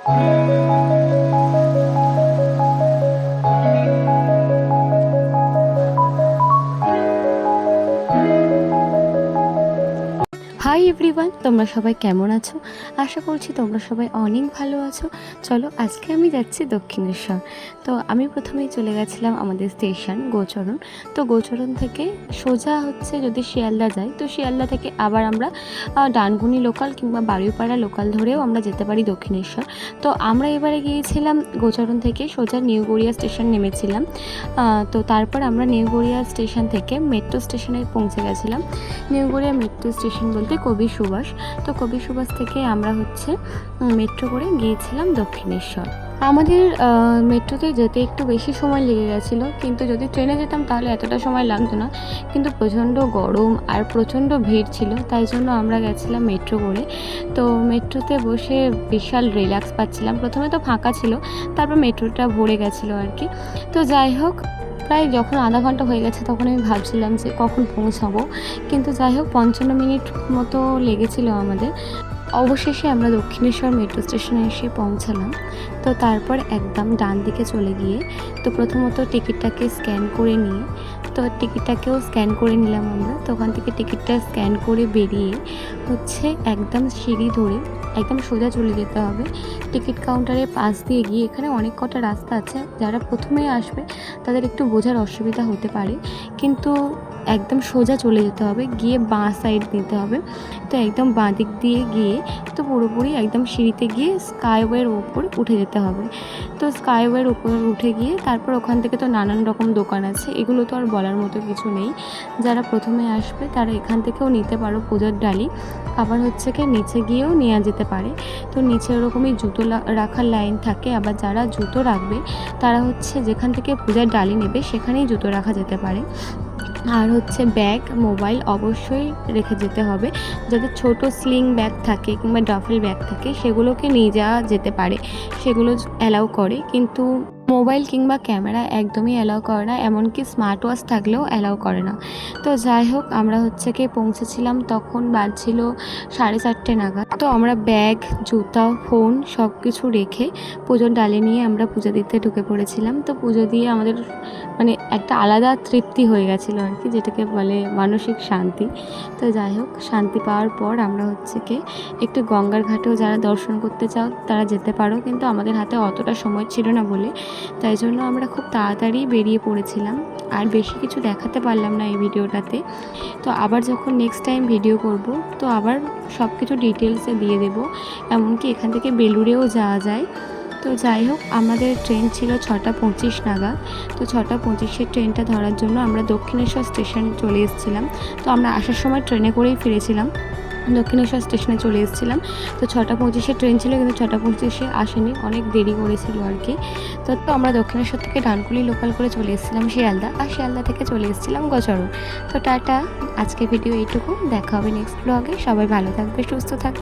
Hi everyone, তোমরা সবাই কেমন আছো? আশা করছি তোমরা সবাই অনেক ভালো আছো। চলো, আজকে আমি যাচ্ছি দক্ষিণেশ্বর। তো আমি প্রথমেই চলে গেছিলাম আমাদের স্টেশন গোচরণ। তো গোচরণ থেকে সোজা হচ্ছে যদি শিয়ালদা যাই, তো শিয়ালদা থেকে আবার আমরা ডানকুনি লোকাল কিংবা বারুইপাড়া লোকাল ধরেও আমরা যেতে পারি দক্ষিণেশ্বর। তো আমরা এবারে গিয়েছিলাম গোচরণ থেকে সোজা নিউ গড়িয়া স্টেশন নেমেছিলাম। তো তারপর আমরা নিউ গড়িয়া স্টেশন থেকে মেট্রো স্টেশনে পৌঁছে গেছিলাম। নিউ গড়িয়া মেট্রো স্টেশন বলতে কবি সুভাষ। তো কবি সুভাষ থেকে আমরা হচ্ছে মেট্রো করে গিয়েছিলাম দক্ষিণেশ্বর। আমাদের মেট্রোতে যেতে একটু বেশি সময় লেগে গেছিলো, কিন্তু যদি ট্রেনে যেতাম তাহলে এতটা সময় লাগতো না। কিন্তু প্রচণ্ড গরম আর প্রচণ্ড ভিড় ছিল, তাই জন্য আমরা গেছিলাম মেট্রো করে। তো মেট্রোতে বসে বিশাল রিল্যাক্স পাচ্ছিলাম। প্রথমে তো ফাঁকা ছিল, তারপর মেট্রোটা ভরে গেছিলো আর কি। তো যাই হোক, প্রায় যখন আধা ঘন্টা হয়ে গেছে তখন আমি ভাবছিলাম যে কখন পৌঁছাবো, কিন্তু যাই হোক 55 মিনিট মতো লেগেছিল আমাদের। অবশেষে আমরা দক্ষিণেশ্বর মেট্রো স্টেশনে এসে পৌঁছালাম। তো তারপর একদম ডান দিকে চলে গিয়ে তো প্রথমত টিকিটটাকে স্ক্যান করে নিয়ে, তো টিকিটটাকেও স্ক্যান করে নিলাম আমরা। তো ওখান থেকে টিকিটটা স্ক্যান করে বেরিয়ে হচ্ছে একদম সিঁড়ি ধরে একদম সোজা চলে যেতে হবে টিকিট কাউন্টারের পাশ দিয়ে গিয়ে। এখানে অনেক কটা রাস্তা আছে, যারা প্রথমে আসবে তাদের একটু বোঝার অসুবিধা হতে পারে, কিন্তু একদম সোজা চলে যেতে হবে, গিয়ে বাঁ সাইড নিতে হবে। তো একদম বাঁ দিক দিয়ে গিয়ে তো পুরোপুরি একদম সিঁড়িতে গিয়ে স্কাইওয়ের ওপর উঠে যেতে হবে। তো স্কাইওয়ের ওপর উঠে গিয়ে তারপর ওখান থেকে তো নানান রকম দোকান আছে, এগুলো তো আর বলার মতো কিছু নেই। যারা প্রথমে আসবে তারা এখান থেকেও নিতে পারো পুজোর ডালি। আবার হচ্ছে কি নিচে গিয়েও নেওয়া যেতে পারে। তো নিচে ওরকমই জুতো রাখার লাইন থাকে, আবার যারা জুতো রাখবে তারা হচ্ছে যেখান থেকে পূজার ডালি নেবে সেখানেই জুতো রাখা যেতে পারে। আর হচ্ছে ব্যাগ মোবাইল অবশ্যই রেখে যেতে হবে। যাদের ছোট স্লিং ব্যাগ থাকে কিংবা ডাফেল ব্যাগ থাকে সেগুলোকে নিয়ে যাওয়া যেতে পারে, সেগুলো অ্যালাউ করে, কিন্তু মোবাইল কিংবা ক্যামেরা একদমই অ্যালাউ করে না, এমনকি স্মার্ট ওয়াচ থাকলেও অ্যালাউ করে না। তো যাই হোক, আমরা হচ্ছে কি পৌঁছেছিলাম তখন বাজছিল 4:30 নাগাদ। তো আমরা ব্যাগ জুতা ফোন সব কিছু রেখে পুজোর ডালি নিয়ে আমরা পুজো দিতে ঢুকে পড়েছিলাম। তো পুজো দিয়ে আমাদের মানে একটা আলাদা তৃপ্তি হয়ে গেছিলো আর কি, যেটাকে বলে মানসিক শান্তি। তো যাই হোক, শান্তি পাওয়ার পর আমরা হচ্ছে কি একটু গঙ্গার ঘাটেও যারা দর্শন করতে চাও তারা যেতে পারো, কিন্তু আমাদের হাতে অতটা সময় ছিল না বলে তাই জন্য আমরা খুব তাড়াতাড়ি বেরিয়ে পড়েছিলাম, আর বেশি কিছু দেখাতে পারলাম না এই ভিডিওটাতে। তো আবার যখন নেক্সট টাইম ভিডিও করব তো আবার সব কিছু ডিটেলসে দিয়ে দেবো, এমনকি এখান থেকে বেলুড়েও যাওয়া যায়। তো যাই হোক, আমাদের ট্রেন ছিল 6:25 নাগাদ। তো 6:25 ট্রেনটা ধরার জন্য আমরা দক্ষিণেশ্বর স্টেশন চলে এসেছিলাম। তো আমরা আসার সময় ট্রেনে করেই ফিরেছিলাম, দক্ষিণেশ্বর স্টেশনে চলে এসেছিলাম। তো 6:25 ট্রেন ছিল, কিন্তু 6:25 আসেনি, অনেক দেরি করেছিল আর কি। তো আমরা দক্ষিণেশ্বর থেকে ডানকুনি লোকাল করে চলে এসেছিলাম শিয়ালদা, আর শিয়ালদা থেকে চলে এসেছিলাম গোচরণ। তো টাটা, আজকে ভিডিও এইটুকু, দেখা হবে নেক্সট ব্লগে। সবাই ভালো থাকবে, সুস্থ থাকবে।